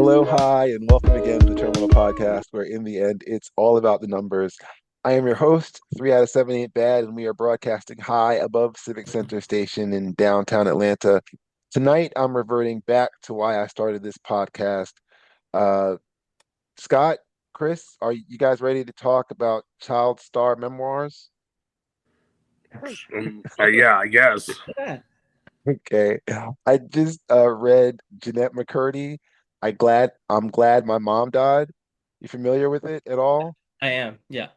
Hello, hi, and welcome again to the Terminal Podcast, where in the end, it's all about the numbers. I am your host, 3 out of 7 ain't bad, and we are broadcasting high above Civic Center Station in downtown Atlanta. Tonight, I'm reverting back to why I started this podcast. Uh, Scott, Chris, are you guys ready to talk about child star memoirs? Yeah, I guess. Yeah, Okay. I just read Jeanette McCurdy. I'm glad my mom died. You familiar with it at all? I am. Yeah.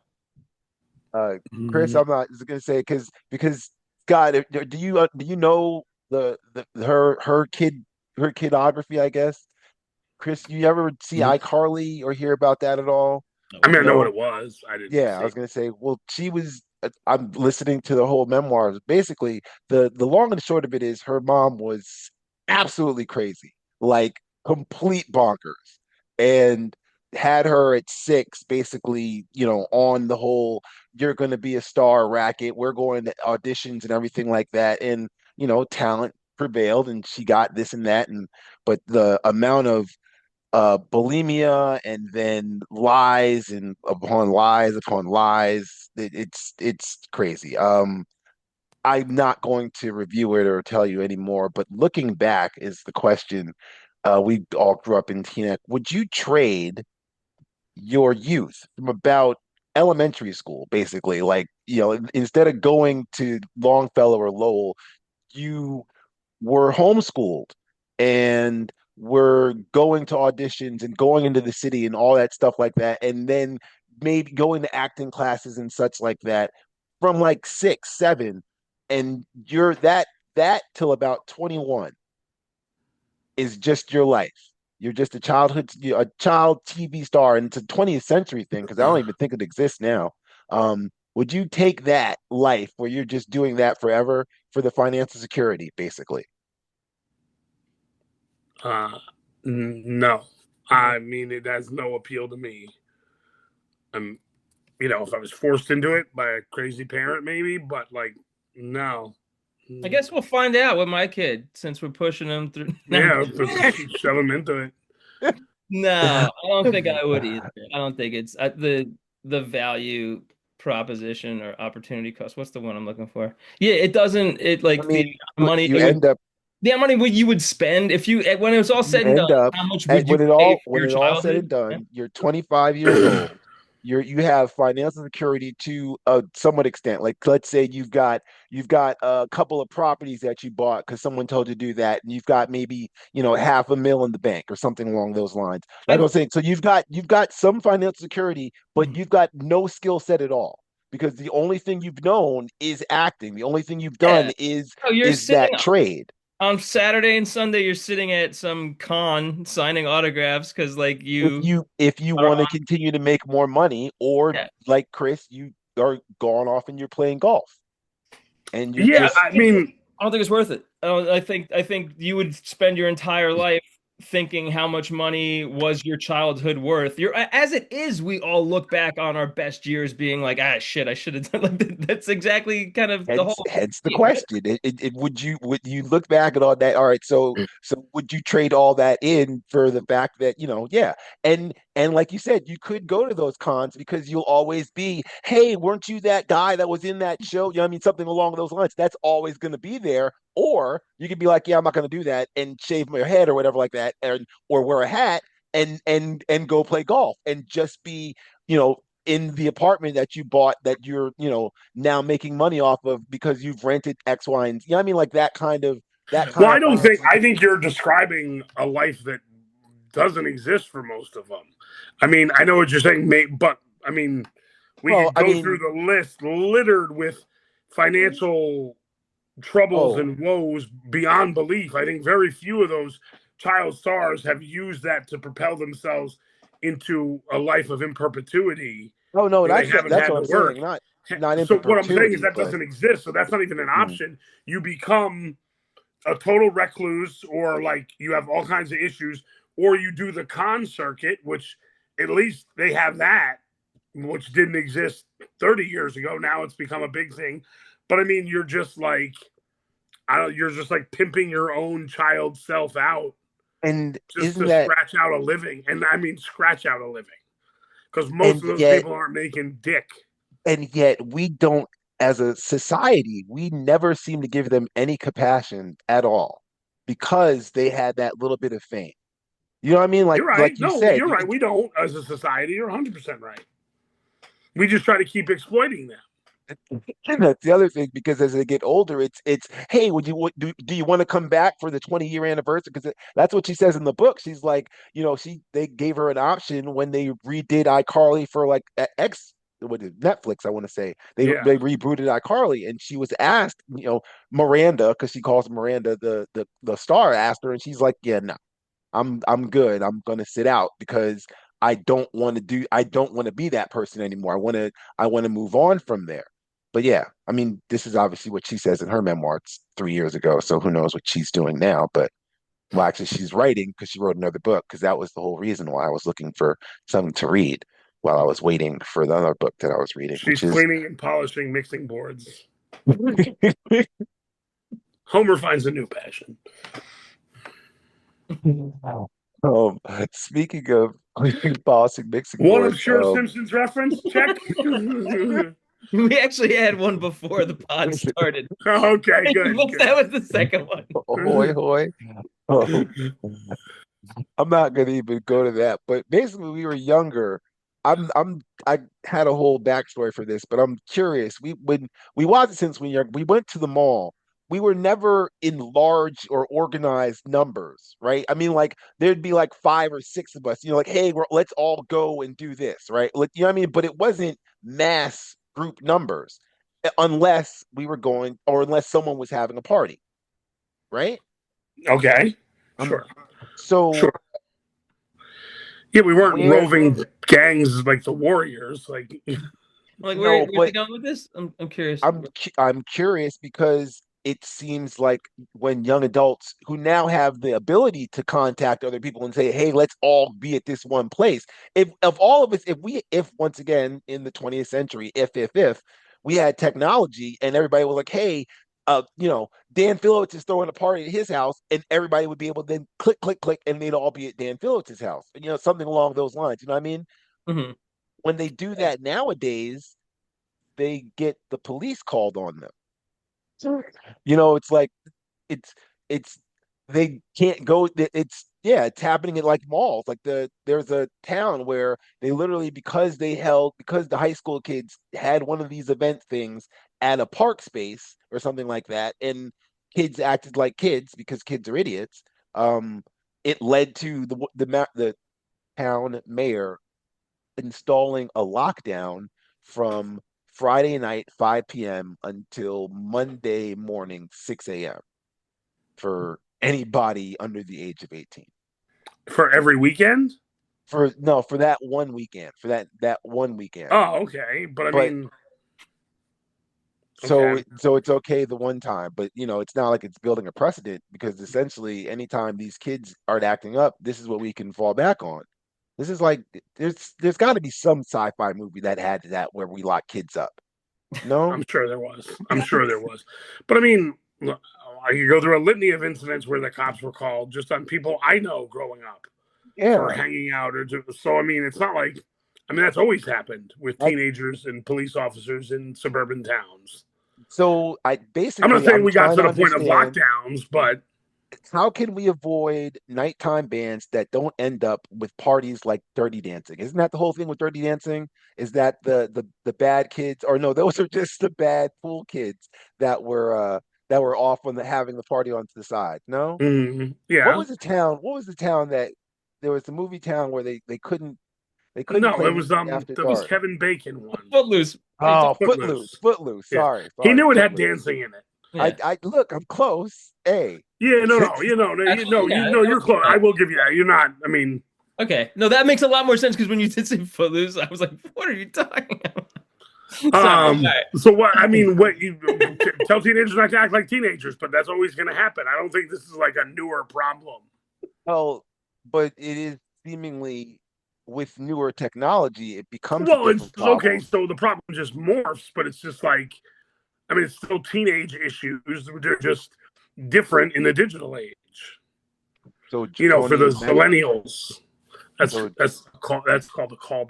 Uh, Chris, Mm, I'm not just gonna say because God, do you know the her kidography, I guess? Chris, you ever see iCarly or hear about that at all? I mean, I You know what know, it was. I didn't yeah, I see. was gonna say, well, she was. I'm listening to the whole memoirs. Basically, the long and short of it is her mom was absolutely crazy, like complete bonkers, and had her at 6, basically, on the whole, you're going to be a star racket. We're going to auditions and everything like that, and talent prevailed, and she got this and that, and but the amount of bulimia and then lies upon lies. It's crazy. I'm not going to review it or tell you anymore, but looking back is the question. We all grew up in teen. Would you trade your youth from about elementary school, basically, like, instead of going to Longfellow or Lowell, you were homeschooled and were going to auditions and going into the city and all that stuff like that, and then maybe going to acting classes and such like that from like 6, 7, and you're that till about 21 is just your life. You're just a child TV star, and it's a 20th century thing because I don't even think it exists now. Would you take that life where you're just doing that forever for the financial security, basically? Uh, no, I mean it has no appeal to me. And if I was forced into it by a crazy parent, maybe, but like, no. I guess we'll find out with my kid since we're pushing him through. No, I'm Yeah, kidding. let's shove them into it. No, I don't think I would either. I don't think it's the value proposition or opportunity cost. What's the one I'm looking for? Yeah, it doesn't. It I like the mean, money you it would end up the amount of money you would spend if you when it was all you said and done. end up How much at would you pay for when your it all said and childhood? Yeah. done, you're 25 years old. You have financial security to a somewhat extent. Like, let's say you've got a couple of properties that you bought because someone told you to do that, and you've got maybe half a mil in the bank or something along those lines. Like I I was saying, so you've got some financial security, but you've got no skill set at all because the only thing you've known is acting. The only thing you've done yeah. is Oh, you're is sitting that trade. on Saturday and Sunday. You're sitting at some con signing autographs because like if you you if you are want to on. continue to make more money, or Yeah. like Chris, you are gone off and you're playing golf and you're Yeah, just I mean, I don't think it's worth it. I think you would spend your entire life thinking how much money was your childhood worth. You're as it is, we all look back on our best years being like, ah shit, I should have done like that's exactly kind of the hence whole hence the thing. question. Would you look back at all that? All right, so would you trade all that in for the fact that, yeah, and like you said, you could go to those cons because you'll always be, hey, weren't you that guy that was in that show? You know what I mean? Something along those lines. That's always going to be there. Or you could be like, yeah, I'm not going to do that and shave my head or whatever like that, and or wear a hat and go play golf and just be, in the apartment that you bought that you're, now making money off of because you've rented X, Y, and Z. You know what I mean? Like that well, kind I of don't think. financial I security. think you're describing a life that doesn't exist for most of them. I mean, I know what you're saying, mate, but I mean, we Well, could I go through mean, the list littered with financial troubles oh, and woes beyond belief. I think very few of those child stars have used that to propel themselves into a life of in perpetuity oh no, where they that's haven't that's had what to I'm work. saying. Not in So what I'm saying is perpetuity, that but doesn't exist. So that's not even an mm, option. You become a total recluse, or like you have all kinds of issues, or you do the con circuit, which at least they have that, which didn't exist 30 years ago. Now it's become a big thing. But I mean, you're just like, I don't, you're just like pimping your own child self out And just isn't to that, scratch out a living. And I mean, scratch out a living. Because most and of those yet, people aren't making dick. we don't, as a society, we never seem to give them any compassion at all because they had that little bit of fame. You know what I mean? You're right. Like you No, said, you're right. We don't, as a society. You're 100% right. We just try to keep exploiting them. and that's the other thing because as they get older, it's hey, would you do you want to come back for the 20-year anniversary? Because that's what she says in the book. She's like, they gave her an option when they redid iCarly for like X, what is Netflix, I want to say. Yeah. They rebooted iCarly, and she was asked, Miranda, because she calls Miranda the star, asked her, and she's like, yeah, no, I'm good. I'm gonna sit out because I don't want to be that person anymore. I want to move on from there. But yeah, I mean, this is obviously what she says in her memoir. It's 3 years ago, so who knows what she's doing now. But well, actually, she's writing because she wrote another book because that was the whole reason why I was looking for something to read while I was waiting for the other book that I was reading, which She's is cleaning and polishing mixing boards. Homer finds a new passion. speaking of cleaning, polishing, mixing One boards, obscure Simpsons reference, check. We actually had one before the pod started. Okay, good, That was the second one. ahoy, hoy. Oh, I'm not gonna even go to that. But basically, we were younger. I had a whole backstory for this, but I'm curious. When we watched since we were young, we went to the mall. We were never in large or organized numbers, right? I mean, like there'd be like 5 or 6 of us. Like, hey, let's all go and do this, right? Like, you know what I mean? But it wasn't mass group numbers, unless we were going or unless someone was having a party, right? Okay, Um, sure, so sure. Yeah, we weren't where roving gangs like the Warriors. Like, Like, no, where's he but going with this? I'm curious. I'm curious because it seems like when young adults who now have the ability to contact other people and say, "Hey, let's all be at this one place." If all of us, if once again in the 20th century, if we had technology and everybody was like, "Hey, Dan Phillips is throwing a party at his house," and everybody would be able to then click, click, click, and they'd all be at Dan Phillips's house. Something along those lines. You know what I mean? Mhm. When they do that nowadays, they get the police called on them. It's like it's it's they can't go. It's yeah, it's happening at like malls. Like there's a town where they literally because the high school kids had one of these event things at a park space or something like that, and kids acted like kids because kids are idiots. It led to the town mayor installing a lockdown from Friday night 5 p.m. until Monday morning 6 a.m. for anybody under the age of 18. for every weekend. For no, for that one weekend, for that one weekend. Oh, okay. But I But mean, so okay. so it's okay the one time, but it's not like it's building a precedent because essentially anytime these kids aren't acting up, this is what we can fall back on. This is like there's got to be some sci-fi movie that had that where we lock kids up. No? I'm sure there was. I'm sure there was. But I mean, look, I could go through a litany of incidents where the cops were called just on people I know growing up for Yeah. hanging out or just, so. I mean, it's not like that's always happened with Like teenagers and police officers in suburban towns. so I I'm not basically saying I'm we got trying to to the point of understand lockdowns, but how can we avoid nighttime bans that don't end up with parties like Dirty Dancing? Isn't that the whole thing with Dirty Dancing? Is that the bad kids or no, those are just the bad pool kids that were off on having the party onto the side. No? yeah. What was the town that there was the movie town where they couldn't No, play it was music after that was dark. Kevin Bacon one. Footloose. Oh, Footloose, Footloose. Footloose. Yeah. Sorry, He sorry, knew it had Footloose. dancing in it. Yeah. I look, I'm close. Hey. Yeah, no, Actually, yeah. you're close. I will give you that. You're not. I mean, Okay. No, that makes a lot more sense because when you did say Footloose, I was like, what are you talking about? Sorry. All right. so what? I mean, what you tell teenagers not to act like teenagers, but that's always going to happen. I don't think this is like a newer problem. Well, but it is seemingly with newer technology, it becomes a Well, it's different okay. problem. So the problem just morphs, but it's just like, I mean, it's still teenage issues. They're just different in the digital age. So For draconian those measure. millennials. That's So called a callback.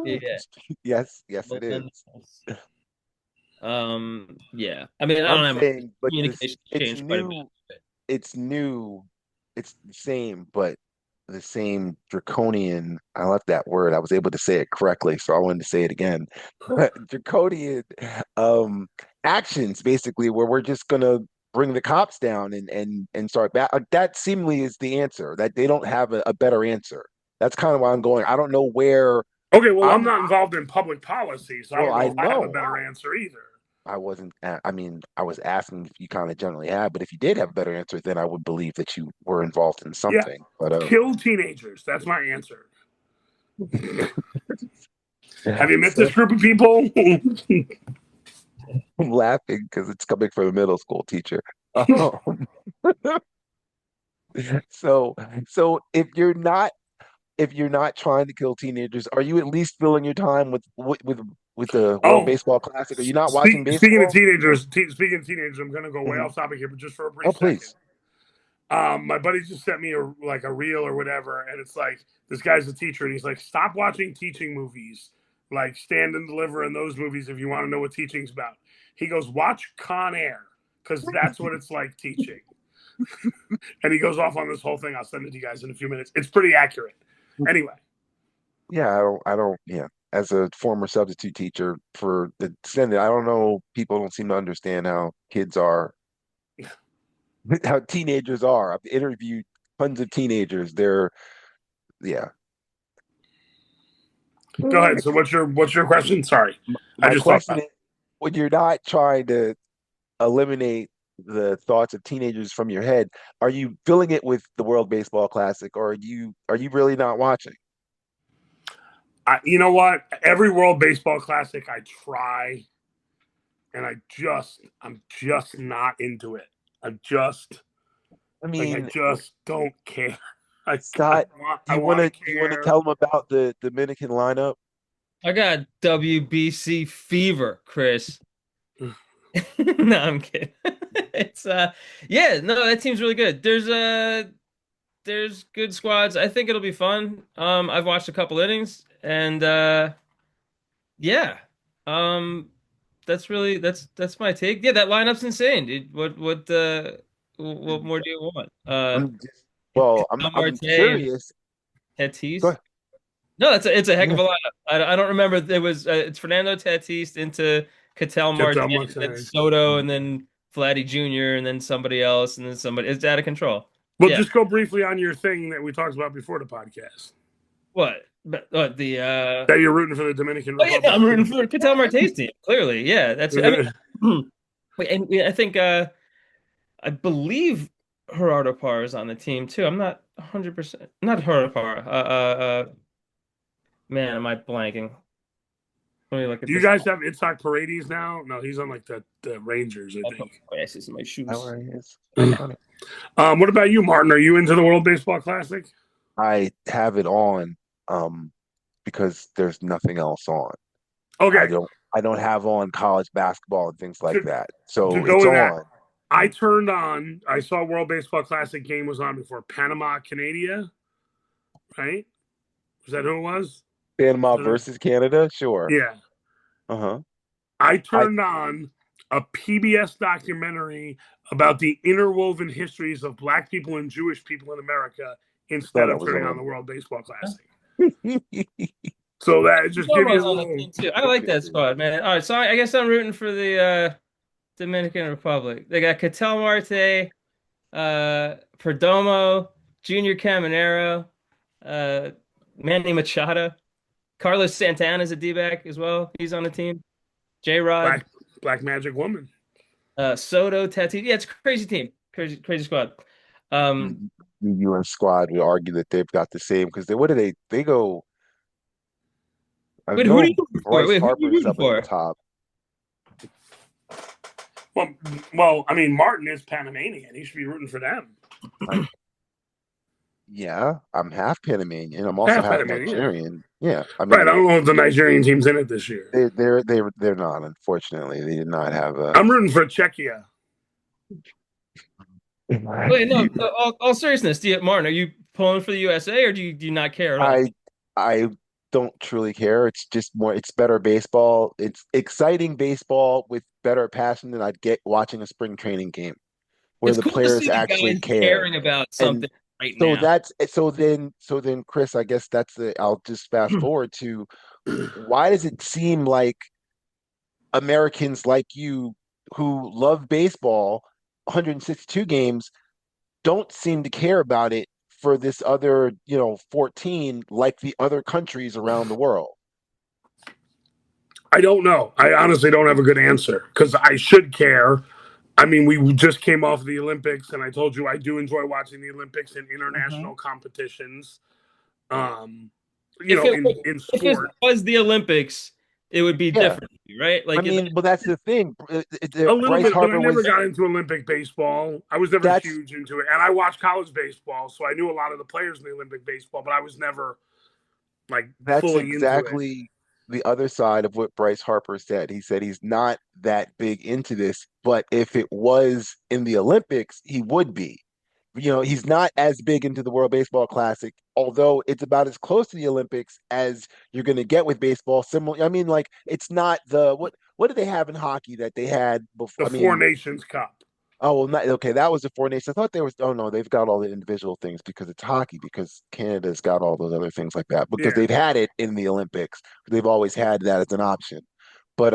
Yeah. yes, yes, it is. Millennials. Yeah. I mean, I I'm don't have much saying, but this communication it's changed quite a bit. new. It's new. It's the same, but the same draconian. I left that word. I was able to say it correctly, so I wanted to say it again. Draconian um actions, basically, where we're just gonna bring the cops down and start back. That seemingly is the answer. That they don't have a better answer. That's kind of why I'm going. I don't know where Okay, well, I'm I'm. not involved in public policy, so I Well, don't know I if I have a know. better answer either. I wasn't, I mean, I was asking if you kind of generally have, but if you did have a better answer, then I would believe that you were involved in Yeah, something. But kill teenagers. That's my answer. Have you met so this group of people? I'm laughing because it's coming from a middle school teacher. Um, so if you're not trying to kill teenagers, are you at least filling your time with the World Oh, Baseball Classic? Are you not watching speaking of baseball? teenagers, I'm going to go way Mhm. off topic here, but just for a Oh, brief second. please. My buddy just sent me a reel or whatever, and it's like this guy's a teacher, and he's like, "Stop watching teaching movies, like Stand and Deliver and those movies if you want to know what teaching's about." He goes, "Watch Con Air because that's what it's like teaching." And he goes off on this whole thing. I'll send it to you guys in a few minutes. It's pretty accurate. Anyway, Yeah, yeah. As a former substitute teacher for the extended, I don't know, people don't seem to understand how kids are, how teenagers are. I've interviewed tons of teenagers. Yeah. go ahead. So what's your question? Sorry, I My just thought question about is, when you're not trying to eliminate the thoughts of teenagers from your head, are you filling it with the World Baseball Classic, or are you really not watching? you know what? Every World Baseball Classic, I try, and I'm just not into it. I'm just I I mean, just don't care. Scott, I want to do you want to care. tell them about the Dominican lineup? I got WBC fever, Chris. No, I'm kidding. It's yeah, no, that team's really good. There's good squads. I think it'll be fun. I've watched a couple innings and yeah. Um that's my take. Yeah, that lineup's insane, dude. What more do you want? I'm just, well, I'm Marte and curious. Go Tatis. ahead. No, it's a heck Yeah. of a lineup. I don't remember. It's Fernando Tatis into Ketel Get Marte, that much. then Soto, and then Vladdy Jr., and then somebody else, and then somebody. It's out of control. Well, Yeah. just go briefly on your thing that we talked about before the podcast. What? But what the That you're rooting for the Dominican Oh yeah, no, Republic. I'm rooting for Ketel Marte's team. Clearly, yeah. That's. I mean, wait, and yeah, I think I believe Gerardo Parra is on the team too. I'm not 100%. Not Gerardo Parra. Man, am I blanking? Let me look at Do you this. guys have Itzhak Paredes now? No, he's on like the Rangers, I I put think. my glasses in my shoes. Where he is. What about you, Martin? Are you into the World Baseball Classic? I have it on because there's nothing else on. I Okay, don't I don't have on college basketball and things like to that. to So go it's with that, on. I saw World Baseball Classic game was on before Panama, Canada, right? Was that who it was? Panama versus Canada, sure. Yeah. Uh-huh. I I turned on a PBS documentary about the interwoven histories of Black people and Jewish people in America saw instead that of was turning on on. the World Baseball Classic. So that just give you Nobody's a on the little. team too. I like that squad, man. All right, so I guess I'm rooting for the Dominican Republic. They got Ketel Marte, Perdomo, Junior Caminero, uh, Manny Machado, Carlos Santana's a D-back as well. He's on the team. J Rod, Black Magic Woman. Soto, Tatis. Yeah, it's a crazy team. Crazy squad. Um, The U.S. squad would argue that they've got the same because what do they go? I wait, who are you know rooting for? Bryce Wait, who are you Harper's rooting up at the for? top. Well, I mean, Martin is Panamanian. He should be rooting for them. I, yeah, I'm half Panamanian. I'm also Half half Panamanian. Nigerian. Yeah, I Right. I mean don't know if the Nigerian team's in it this year. they're not. Unfortunately, they did not have a. I'm rooting for Czechia. Wait, no. All seriousness, Martin, are you pulling for the USA or do you not care at all? I I don't truly care. It's just more, it's better baseball. It's exciting baseball with better passion than I'd get watching a spring training game where It's the cool to players see the actually guys care. caring about And something right so now. that's so then Chris, I guess I'll just fast forward to, why does it seem like Americans like you who love baseball, 162 games, don't seem to care about it for this other, 14, like the other countries around the world? I don't know. I honestly don't have a good answer because I should care. I mean, we just came off the Olympics, and I told you I do enjoy watching the Olympics and Hmm. international competitions. Um, If it in if it sport, was the Olympics, it would be Yeah. different, right? I Like mean, well, that's the thing. a little Bryce bit, but I Harper never was, got into Olympic baseball. I was never that's huge into it, and I watched college baseball, so I knew a lot of the players in the Olympic baseball, but I was never like That's fully into it. exactly the other side of what Bryce Harper said. He said he's not that big into this, but if it was in the Olympics, he would be. He's not as big into the World Baseball Classic, although it's about as close to the Olympics as you're going to get with baseball. Similar, I mean, like it's not the what did they have in hockey that they had before? The I Four mean, Nations Cup. oh, well, not, okay, that was the Four Nations. I thought there was. Oh no, they've got all the individual things because it's hockey. Because Canada's got all those other things like that. Because Yeah, they've had it in the Olympics. They've always had that as an option. But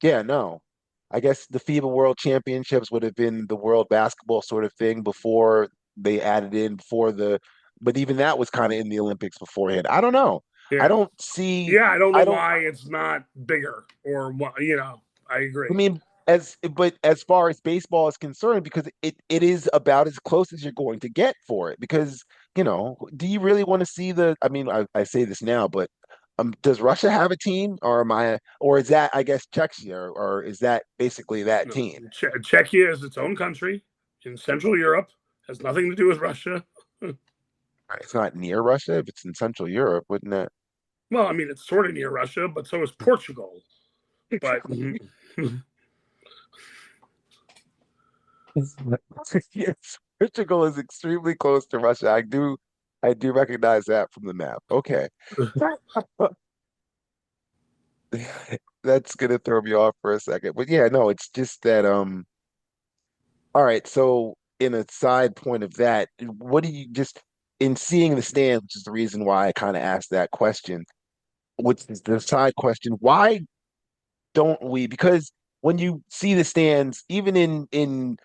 yeah, no. I guess the FIBA World Championships would have been the world basketball sort of thing before they added in before the. But even that was kind of in the Olympics beforehand. I don't know. I yeah, don't see. yeah. I don't know I don't. why it's not bigger or what. I I agree. mean, as far as baseball is concerned, because it is about as close as you're going to get for it. Because, do you really want to see the? I mean, I say this now, but does Russia have a team, or is that, I guess, Czechia, or is that basically that No, team? Czechia is its own country in Central Europe. Has nothing to do with Russia. It's not near Russia. If it's in Central Europe, wouldn't that? Well, I mean, it's sort of near Russia, but so is Portugal. But Yes, Portugal is extremely close to Russia. I do recognize that from the map. Okay. That's gonna throw me off for a second. But yeah, no, it's just that all right, so in a side point of that, what do you just in seeing the stands, which is the reason why I kind of asked that question, which is the side question, why don't we? Because when you see the stands, even in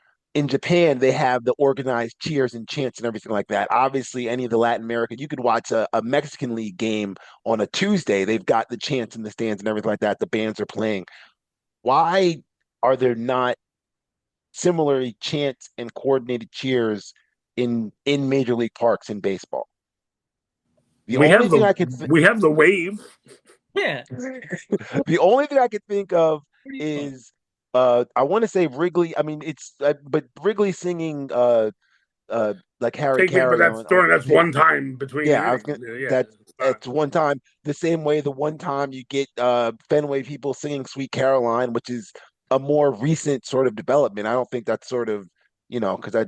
Japan, they have the organized cheers and chants and everything like that. Obviously, any of the Latin America, you could watch a Mexican League game on a Tuesday. They've got the chants in the stands and everything like that. The bands are playing. Why are there not similarly chants and coordinated cheers in major league parks in baseball? The we only have thing the I could we have the wave. Yeah, the only thing I could think of pretty fun. is I want to say Wrigley. I mean it's but Wrigley singing like Harry Take me, but Carey that's on during that's the one time between yeah, the I was innings. gonna Yeah, that's it's not. it's one time the same way the one time you get Fenway people singing Sweet Caroline, which is a more recent sort of development. I don't think that's sort of, because I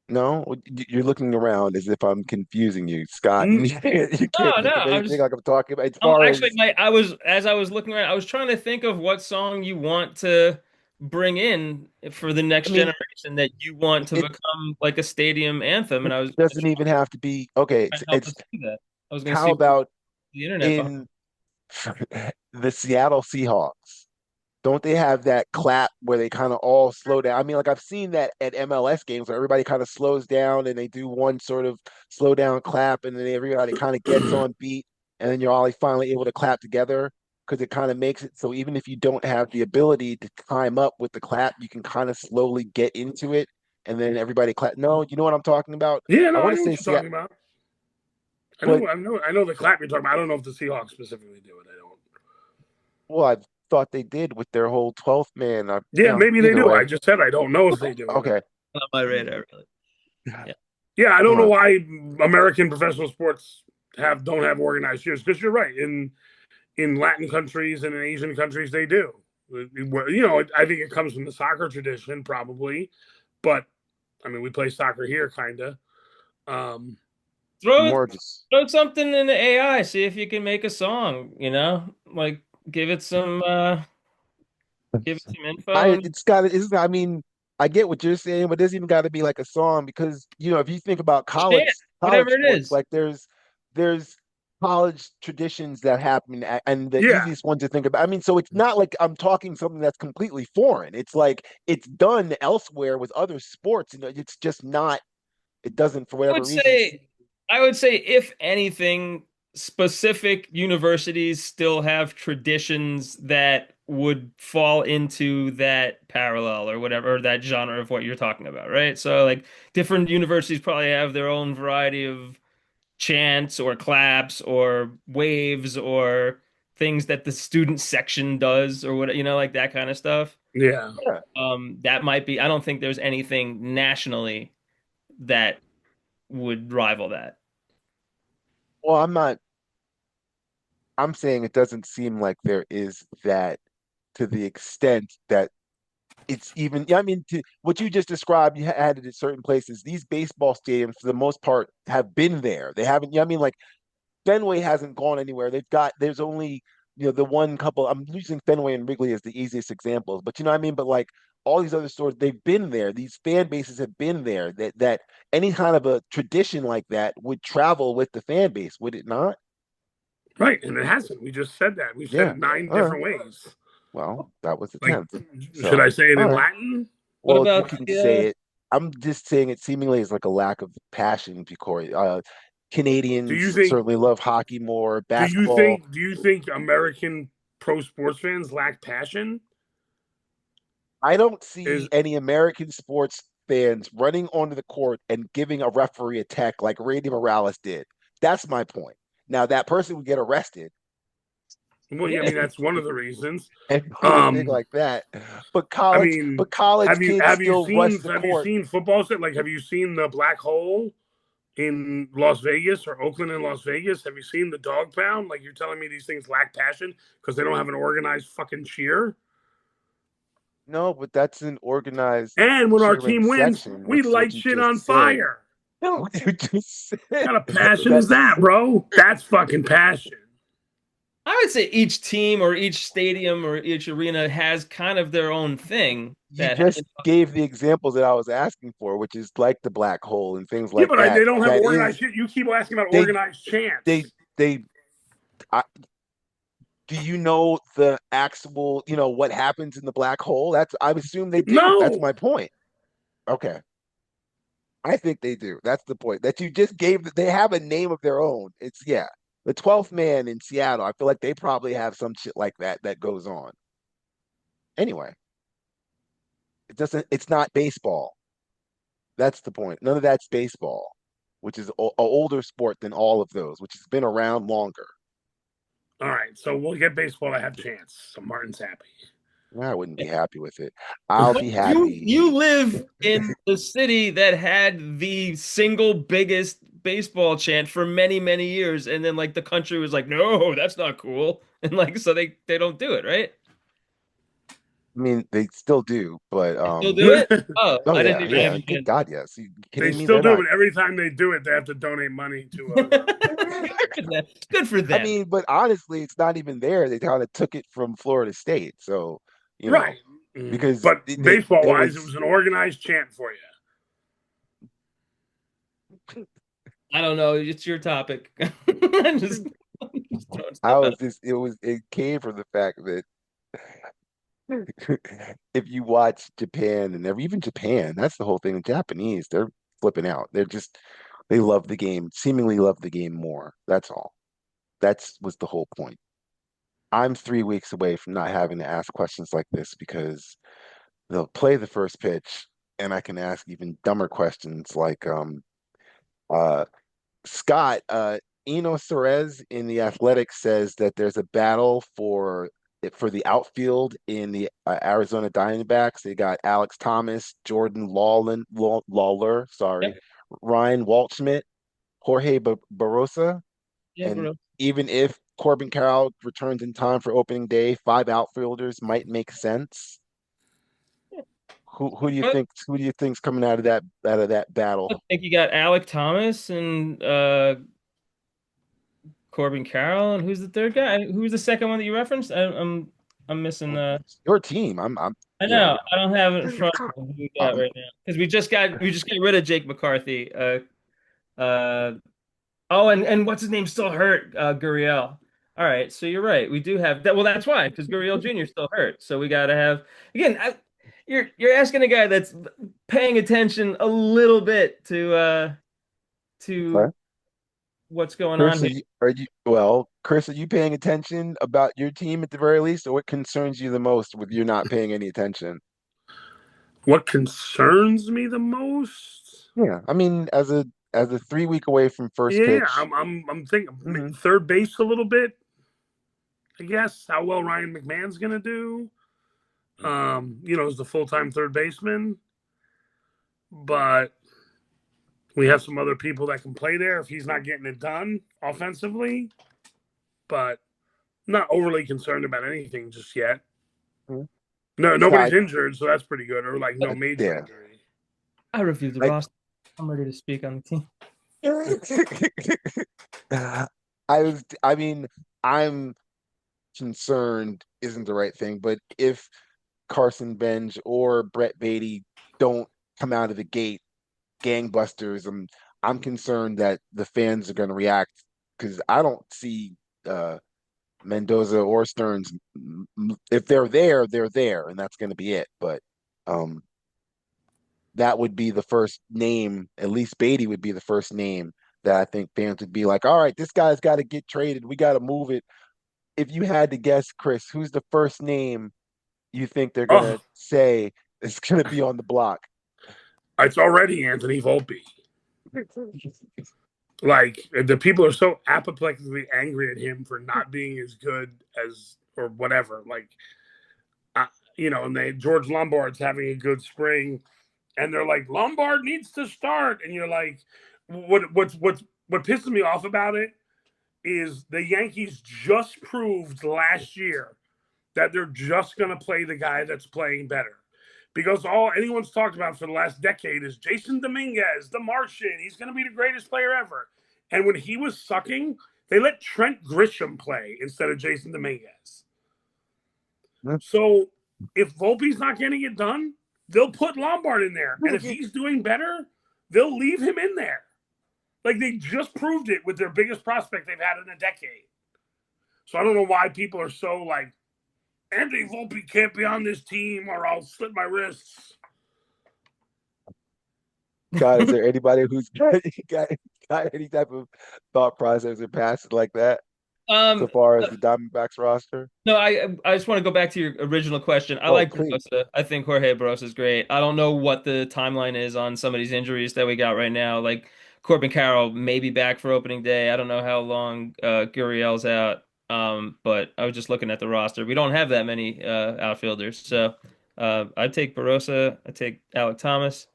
no, you're looking around as if I'm confusing you, Scott. Mm, You can't No, no, think of I'm anything just like I'm talking about as I'm far actually as I was as I was looking around, I was trying to think of what song you want to bring in for the I next mean generation that you want to it become like a stadium anthem. And I was doesn't even have to be okay. trying to help It's us do that. I was going to how see about the internet behind. in the Seattle Seahawks? Don't they have that clap where they kind of all slow down? I mean, like I've seen that at MLS games where everybody kind of slows down and they do one sort of slow down clap and then everybody kind of gets on beat and then you're all finally able to clap together because it kind of makes it so even if you don't have the ability to time up with the clap, you can kind of slowly get into it and then everybody clap. No, you know what I'm talking about? yeah, I no, I want to know say what you're Seattle, talking about. but I know the clap you're talking about. I don't know if the Seahawks specifically do it. I don't. well, I thought they did with their whole 12th man. Yeah, maybe they Either do. way. I just said I don't know if they do it. Okay. On my radar, really. Yeah. Yeah, I don't know Huh. why American professional sports don't have organized cheers because you're right. In Latin countries and in Asian countries, they do. I think it comes from the soccer tradition, probably, but I mean, we play soccer here, kind of. Um, Throw More just throw something in the AI, see if you can make a song, Like give it some info I and it's got it's I mean, I get what you're saying, but there's even got to be like a song because if you think about chant, college whatever it sports, is. like there's college traditions that happen and the yeah, easiest one to think about. I mean, so it's not like I'm talking something that's completely foreign. It's like it's done elsewhere with other sports, it's just not it doesn't for I whatever would reason. say, I would say, if anything, specific universities still have traditions that would fall into that parallel or whatever, or that genre of what you're talking about, right? So, like, different universities probably have their own variety of chants or claps or waves or things that the student section does or what, like that kind of stuff. yeah. Yeah. That might be, I don't think there's anything nationally that would rival that. Well, I'm saying it doesn't seem like there is that to the extent that it's even, yeah, I mean, what you just described, you had it at certain places. These baseball stadiums, for the most part, have been there. They haven't, I mean, like Fenway hasn't gone anywhere. There's only, the one couple, I'm using Fenway and Wrigley as the easiest examples, but you know what I mean? But like all these other stores, they've been there. These fan bases have been there. That any kind of a tradition like that would travel with the fan base, would it not? Right, and it hasn't. We just said that. We've said Yeah. it nine All right. different ways. Well, that was the Like, 10th. should I So, say it all in right. Latin? What Well, you about can the say it. I'm just saying it seemingly is like a lack of passion because Do you Canadians think? certainly love hockey more, Do you basketball. think? Do you think American pro sports fans lack passion? I don't Is see any American sports fans running onto the court and giving a referee a tech like Randy Morales did. That's my point. Now that person would get arrested well, yeah, I yeah? mean that's one of the reasons. and do a thing Um, like that. But I college, mean, but college have you kids have you still rush seen the have you court. seen football? Like, have you seen the black hole in Las Vegas or Oakland and Las Vegas? Have you seen the dog pound? Like, you're telling me these things lack passion because they don't have an organized fucking cheer? No, but that's an organized And when our cheering team wins, section, we which is what light you shit just on said. fire. No, you just What said kind of passion is that, that's bro? That's fucking passion. I would say each team or each stadium or each arena has kind of their own thing you that, just gave the examples that I was asking for, which is like the black hole and things Yeah, like but that. they don't have That organized is shit. You keep asking about they organized they chants. they I, do you know the actual, what happens in the black hole? I assume they do. That's No, my point. Okay. I think they do. That's the point. That you just gave they have a name of their own. It's yeah. The 12th man in Seattle. I feel like they probably have some shit like that that goes on. Anyway, it's not baseball. That's the point. None of that's baseball, which is a older sport than all of those, which has been around longer. all right, so we'll get baseball to have chance. So Martin's happy. I wouldn't be happy with it. I'll be you happy. live in the city that had the single biggest baseball chant for many, many years, and then like the country was like, no, that's not cool. And like so they don't do it, right? I mean, they still do, but They still do it? Oh, oh I didn't yeah, even yeah. have Good it. God, yes. You They kidding me? still They're do it, not. but every time they do it, they have to donate money to a. Good for I them. mean, but honestly, it's not even there. They kind of took it from Florida State, so Right. Mm. because But baseball there wise, it was was an organized chant for you. I don't know. It's your topic. I'm just throwing I stuff out. was just it came from the fact that if you watch Japan and even Japan, that's the whole thing. The Japanese, they're flipping out. They love the game, seemingly love the game more. That's all. That's was the whole point. I'm 3 weeks away from not having to ask questions like this because they'll play the first pitch and I can ask even dumber questions like uh Scott, Eno Cerez in the Athletic says that there's a battle for the outfield in the Arizona Diamondbacks. They got Alex Thomas, Lawler, sorry, Yep. Ryan Waldschmidt, Jorge Barosa, Yeah, and bro. even if Corbin Carroll returns in time for opening day, five outfielders might make sense. Who do you But think's coming out of that I battle? think you got Alec Thomas and Corbin Carroll, and who's the third guy? Who's the second one that you referenced? I'm missing Well, the. it's your team. I'm I you know know I don't have it in front of me who we got um right now because we just got rid of Jake McCarthy. Uh, oh, and what's his name still hurt? Gurriel. All right, so you're right. We do have that. Well, that's why because Gurriel Jr. still hurt. So we got to have again. You're asking a guy that's paying attention a little bit to okay. what's going on Chris, here. Chris, are you paying attention about your team at the very least, or what concerns you the most with you not paying any attention? What concerns me the most? Yeah, I mean, as a 3 week away from first Yeah, pitch. I'm thinking Hmm. third base a little bit. I guess how well Ryan McMahon's gonna do. As the full time third baseman, but we have some other people that can play there if he's not getting it done offensively. But not overly concerned about anything just yet. No, nobody's Aside, injured, so that's pretty good, or like no major yeah, injury. I review the like roster. I'm ready to speak on the team. I mean, I'm concerned isn't the right thing, but if Carson Benj or Brett Beatty don't come out of the gate gangbusters, I'm concerned that the fans are going to react because I don't see uh, Mendoza or Stearns. If they're there, they're there, and that's going to be it. But um, that would be the first name. At least Beatty would be the first name that I think fans would be like, "All right, this guy's got to get traded. We got to move it." If you had to guess, Chris, who's the first name you think they're Oh, gonna say is gonna be on the block? it's already Anthony Volpe. Like the people are so apoplectically angry at him for not being as good as or whatever. Like, uh, and George Lombard's having a good spring, and they're like Lombard needs to start, and you're like, what pisses me off about it is the Yankees just proved last year that they're just going to play the guy that's playing better. Because all anyone's talked about for the last decade is Jason Dominguez, the Martian. He's going to be the greatest player ever. And when he was sucking, they let Trent Grisham play instead of Jason Dominguez. So if Volpe's not getting it done, they'll put Lombard in there. And if he's doing better, they'll leave him in there. Like they just proved it with their biggest prospect they've had in a decade. So I don't know why people are so like, Anthony Volpe can't be on this team or I'll slit my wrists. God, is there anybody who's got any type of thought process or passion like that so Um, far as the Diamondbacks roster? no, I just want to go back to your original question. I Oh, like please. Barossa. I think Jorge Barossa is great. I don't know what the timeline is on some of these injuries that we got right now. Like Corbin Carroll may be back for opening day. I don't know how long Gurriel's out. But I was just looking at the roster. We don't have that many outfielders. So I'd take Barossa. I'd take Alec Thomas.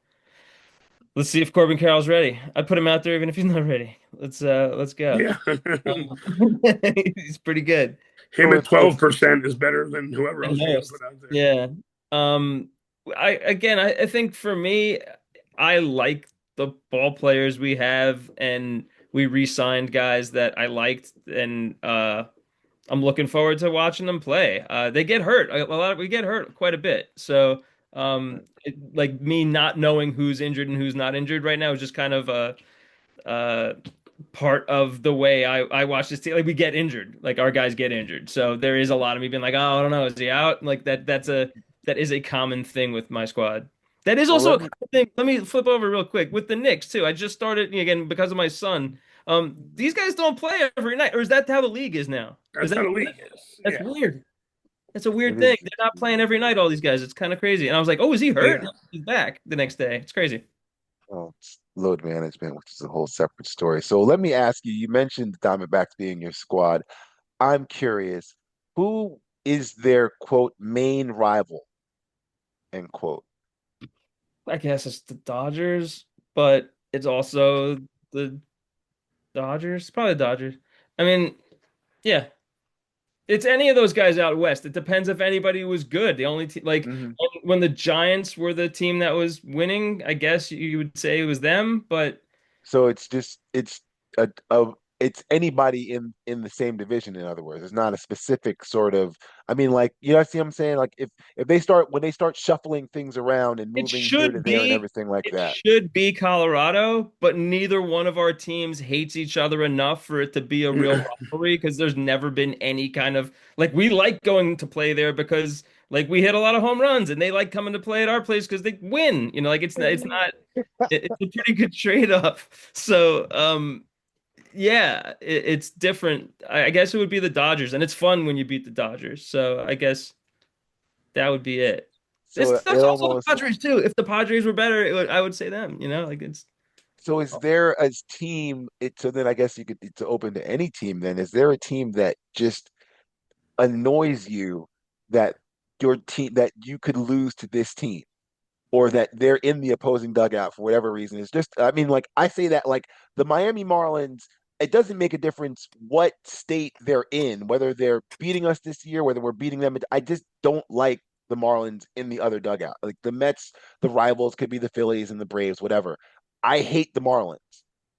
Let's see if Corbin Carroll's ready. I'd put him out there even if he's not ready. Let's go. Yeah. He's pretty good. Him So at if 12% is better than whoever And else you're going to most. put out there. Yeah. Um, I think for me, I like the ball players we have, and we re-signed guys that I liked, and I'm looking forward to watching them play. They get hurt we get hurt quite a bit, so like me not knowing who's injured and who's not injured right now is just kind of a part of the way I watch this team. Like we get injured, like our guys get injured. So there is a lot of me being like, oh, I don't know, is he out? Like that is a common thing with my squad. That is well, also let a me common thing. Let me flip over real quick with the Knicks too. I just started again because of my son. These guys don't play every night, or is that how the league is now? Is That's that how the league is. that's Yeah. weird? That's a it weird thing. is They're not playing every night, all these guys. It's kind of crazy. And I was like, oh, is he hurt? Yeah. No, he's back the next day. It's crazy. it's load management, which is a whole separate story. So let me ask you, you mentioned the Diamondbacks being your squad. I'm curious, who is their quote main rival, end quote? I guess it's the Dodgers, but it's also the Dodgers. Probably the Dodgers. I mean, yeah. It's any of those guys out west. It depends if anybody was good. The only team, like Hmm. when the Giants were the team that was winning, I guess you would say it was them. But So it's just it's anybody in the same division. In other words, it's not a specific sort of. I mean, like see what I'm saying? Like if they start when they start shuffling things around and it moving here to should there and be everything like it that. should be Colorado, but neither one of our teams hates each other enough for it to be a real rivalry because there's never been any kind of like we like going to play there because like we hit a lot of home runs and they like coming to play at our place because they win. Like it's not it's a pretty good trade-off. So yeah, it's different. I guess it would be the Dodgers, and it's fun when you beat the Dodgers. So I guess that would be it. So This it stuff's also the almost Padres too. If the Padres were better, I would say them. Like it's so is there a team? So then I guess you could it's open to any team. Then is there a team that just annoys you that your team that you could lose to this team? Or that they're in the opposing dugout for whatever reason. It's just, I mean, like I say that like the Miami Marlins, it doesn't make a difference what state they're in, whether they're beating us this year, whether we're beating them. I just don't like the Marlins in the other dugout. Like the Mets, the rivals could be the Phillies and the Braves, whatever. I hate the Marlins.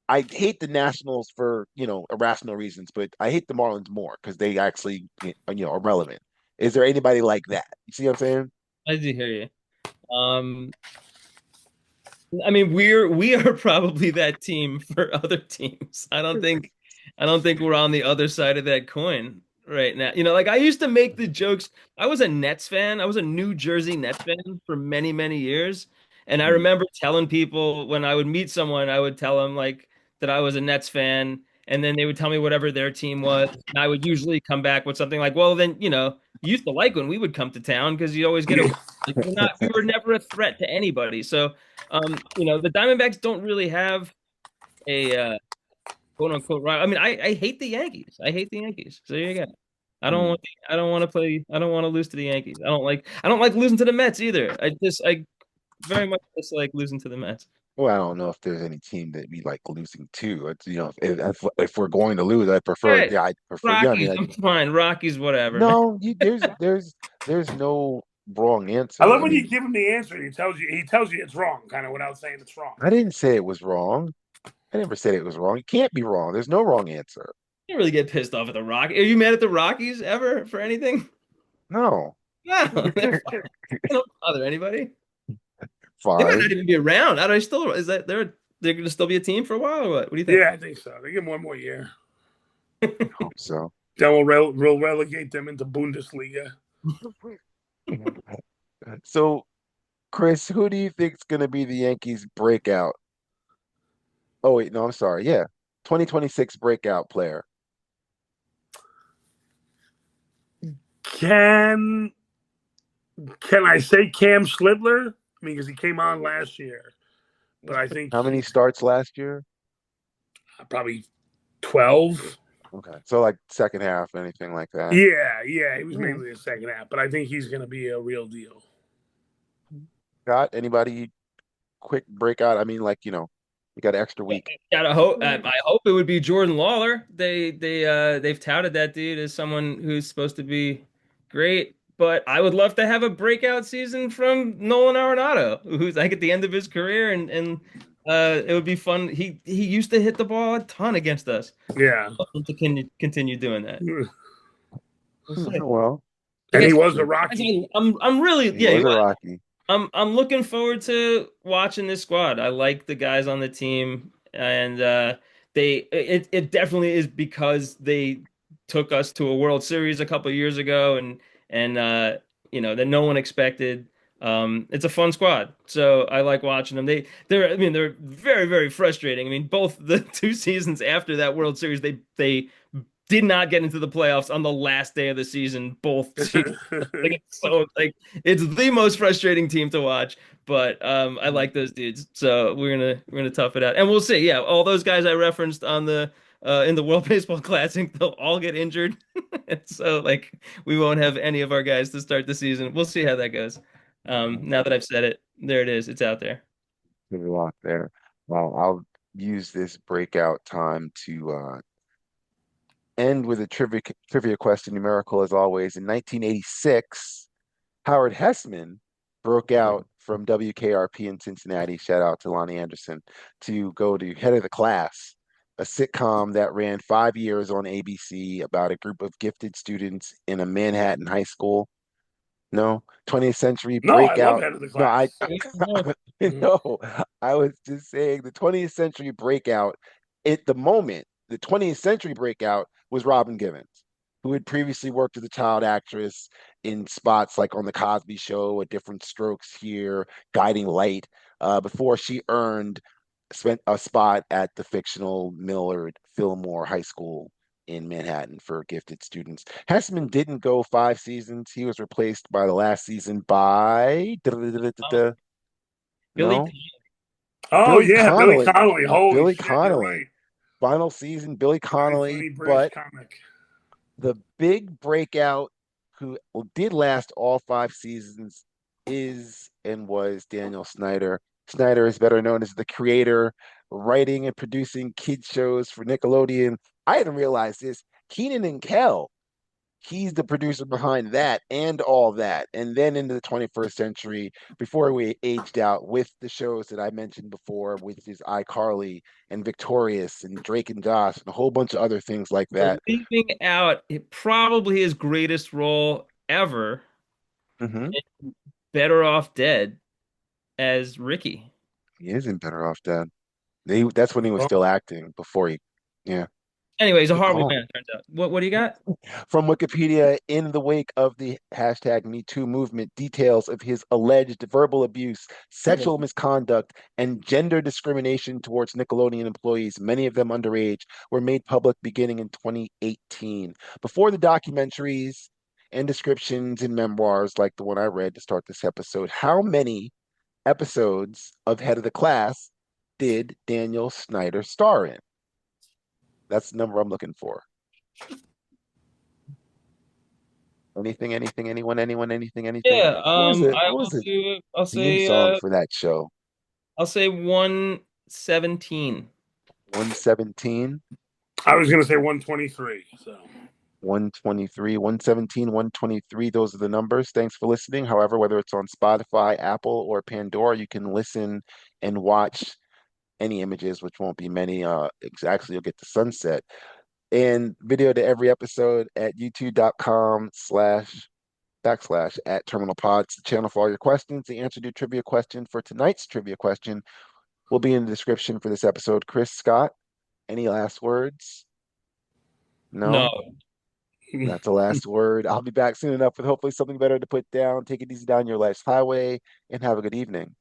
I hate the Nationals for, irrational reasons, but I hate the Marlins more because they actually, are relevant. Is there anybody like that? You see what I'm saying? I do hear you. Um, I mean, we are probably that team for other teams. I don't think we're on the other side of that coin right now. Like I used to make the jokes. I was a Nets fan. I was a New Jersey Nets fan for many, many years. And I Mm. remember telling people when I would meet someone, I would tell them like that I was a Nets fan, and then they would tell me whatever their team was. And I would usually come back with something like, "Well, then, you used to like when we would come to town because you always get a like we were never a threat to anybody." So the Diamondbacks don't really have a quote unquote right. I mean, I hate the Yankees. I hate the Yankees. So there you go. Mm. I don't want to play. I don't want to lose to the Yankees. I don't like losing to the Mets either. I very much dislike losing to the Mets. Well, I don't know if there's any team that we like losing to. It's, if we're going to lose, I All prefer. right, Yeah, I prefer. Yeah, I mean, Rockies. I'm fine. Rockies, whatever, man. no, there's no wrong I answer. love I when you mean, give him the answer. He tells you it's wrong, kind of without saying it's wrong. I didn't say it was wrong. I never said it was wrong. It can't be wrong. There's no wrong answer. You really get pissed off at the Rockies. Are you mad at the Rockies ever for anything? No, No, they're fine. They don't bother anybody. They might not fine. even be around. How do I still? Is that they're going to still be a team for a while or what? What do you think? Yeah, I think so. They give him one more year. Hope so. Then we'll relegate them into Bundesliga. So, Chris, who do you think is going to be the Yankees breakout? Oh wait, no, I'm sorry. Yeah, 2026 breakout player. Can can I say Cam Slidler? I mean, because he came on last year, but I think How many starts last year? probably 12. Okay. So like second half, anything like that. Yeah, yeah, he was Yeah. mainly the second half, but I think he's going to be a real deal. Got anybody quick breakout? I mean, like, you got an extra week. Gotta hope. I hope it would be Jordan Lawler. They've touted that dude as someone who's supposed to be great, but I would love to have a breakout season from Nolan Arenado, who's like at the end of his career, and it would be fun. He used to hit the ball a ton against us. Yeah. To continue doing that. We'll see. Well, I And he guess was a Rocky. I'm really he yeah. was a Rocky. I'm looking forward to watching this squad. I like the guys on the team, and it definitely is because they took us to a World Series a couple years ago, and that no one expected. It's a fun squad, so I like watching them. They're very very frustrating. I mean, both the 2 seasons after that World Series, they did not get into the playoffs on the last day of the season. Both seasons. Like it's the most frustrating team to watch, but I like those dudes. So we're gonna tough it out, and we'll see. Yeah, all those guys I referenced on the in the World Baseball Classic, they'll all get injured, and so like we won't have any of our guys to start the season. We'll see how that goes. Now that I've said it, there it is. It's out there. Good luck there. Well, I'll use this breakout time to end with a trivia question, numerical as always. In 1986, Howard Hessman broke out from WKRP in Cincinnati. Shout out to Lonnie Anderson to go to Head of the Class, a sitcom that ran 5 years on ABC about a group of gifted students in a Manhattan high school. No, 20th Century No, I love Breakout. Head of the No, I Class. Mhm. no, I was just saying the 20th Century Breakout. At the moment, the 20th Century Breakout was Robin Givens, who had previously worked as a child actress in spots like on The Cosby Show, A Different Strokes Here, Guiding Light, before she spent a spot at the fictional Millard Fillmore High School in Manhattan for gifted students. Hessman didn't go 5 seasons. He was replaced by the last season by Oh, Billy. no, Oh Billy yeah, Billy Connolly. Connolly. Holy Billy shit, you're Connolly. right. Final season, Billy Very Connolly. funny British But comic. the big breakout who did last all 5 seasons is and was Daniel Snyder. Snyder is better known as the creator, writing and producing kids shows for Nickelodeon. I didn't realize this. Keenan and Kel, he's the producer behind that and all that. And then into the 21st century, before we aged out with the shows that I mentioned before, which is iCarly and Victorious and Drake and Josh and a whole bunch of other things like We're that. leaving out probably his greatest role ever, Hmm. Better Off Dead as Ricky. He isn't better off dead. That's when he was Oh, still acting before he, yeah. Anyway, he's a Good horrible call. man, turns out. What do you got? From Wikipedia, in the wake of the hashtag Me Too movement, details of his alleged verbal abuse, sexual misconduct, and gender discrimination towards Nickelodeon employees, many of them underage, were made public beginning in 2018. Before the documentaries and descriptions and memoirs like the one I read to start this episode, how many episodes of Head of the Class did Daniel Snyder star in? That's the number I'm looking for. Anything, anyone, anything, anything. Yeah, What was it? I What was will the do. theme song for that show? I'll say 117. 117, I was gonna say 123. So 123, 117, 123. Those are the numbers. Thanks for listening. However, whether it's on Spotify, Apple, or Pandora, you can listen and watch any images, which won't be many. Exactly, you'll get the sunset and video to every episode at youtube.com/backslash at Terminal Pods, the channel for all your questions. The answer to your trivia question for tonight's trivia question will be in the description for this episode. Chris Scott, any last words? No. No? That's the last word. I'll be back soon enough with hopefully something better to put down. Take it easy down your life's highway and have a good evening.